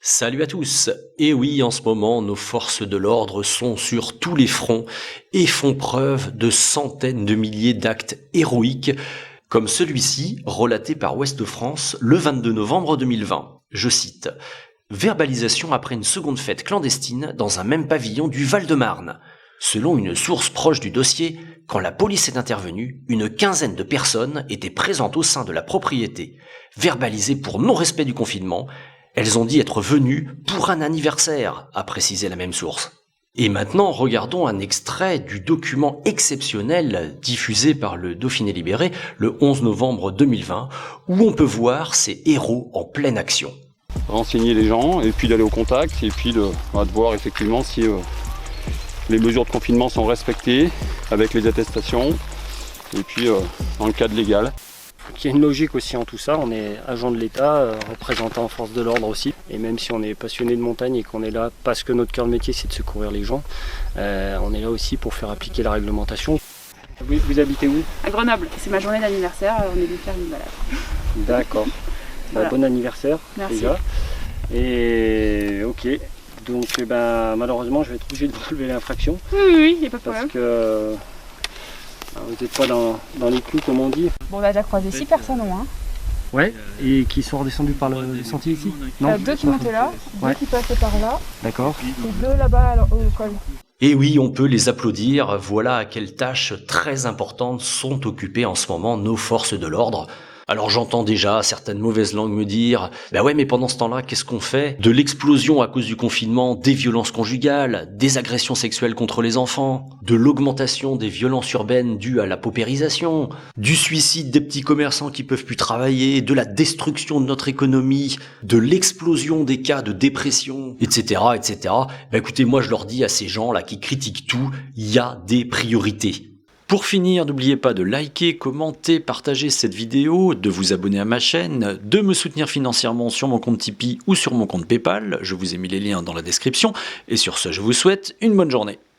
Salut à tous. Et oui, en ce moment, nos forces de l'ordre sont sur tous les fronts et font preuve de centaines de milliers d'actes héroïques, comme celui-ci, relaté par Ouest France le 22 novembre 2020. Je cite: verbalisation après une seconde fête clandestine dans un même pavillon du Val-de-Marne. Selon une source proche du dossier, quand la police est intervenue, une quinzaine de personnes étaient présentes au sein de la propriété. Verbalisées pour non-respect du confinement, elles ont dit être venues pour un anniversaire, a précisé la même source. Et maintenant, regardons un extrait du document exceptionnel diffusé par le Dauphiné Libéré le 11 novembre 2020, où on peut voir ces héros en pleine action. Renseigner les gens et puis d'aller au contact et puis de voir effectivement si les mesures de confinement sont respectées avec les attestations et puis dans le cadre légal. Il y a une logique aussi en tout ça, on est agent de l'État, représentant force de l'ordre aussi. Et même si on est passionné de montagne et qu'on est là parce que notre cœur de métier c'est de secourir les gens, on est là aussi pour faire appliquer la réglementation. Vous habitez où? À Grenoble, c'est ma journée d'anniversaire, on est venu faire une balade. D'accord, Voilà. Bon anniversaire. Merci. Déjà. Et ok, donc malheureusement je vais être obligé de vous relever l'infraction Oui, il n'y a pas de parce problème. que vous n'êtes pas dans les clous comme on dit. Bon, on a déjà croisé 6 personnes au moins. Ouais, et qui sont redescendus par le sentier ici? Deux qui montaient là, Ouais. deux qui passaient par là, D'accord. et deux là-bas au col. Et oui, on peut les applaudir, voilà à quelles tâches très importantes sont occupées en ce moment nos forces de l'ordre. Alors j'entends déjà certaines mauvaises langues me dire « Bah ouais, mais pendant ce temps-là, qu'est-ce qu'on fait? De l'explosion à cause du confinement, des violences conjugales, des agressions sexuelles contre les enfants, de l'augmentation des violences urbaines dues à la paupérisation, du suicide des petits commerçants qui peuvent plus travailler, de la destruction de notre économie, de l'explosion des cas de dépression, etc. etc. » Bah écoutez, moi je leur dis à ces gens-là qui critiquent tout, il y a des priorités. Pour finir, n'oubliez pas de liker, commenter, partager cette vidéo, de vous abonner à ma chaîne, de me soutenir financièrement sur mon compte Tipeee ou sur mon compte Paypal, je vous ai mis les liens dans la description, et sur ce, je vous souhaite une bonne journée.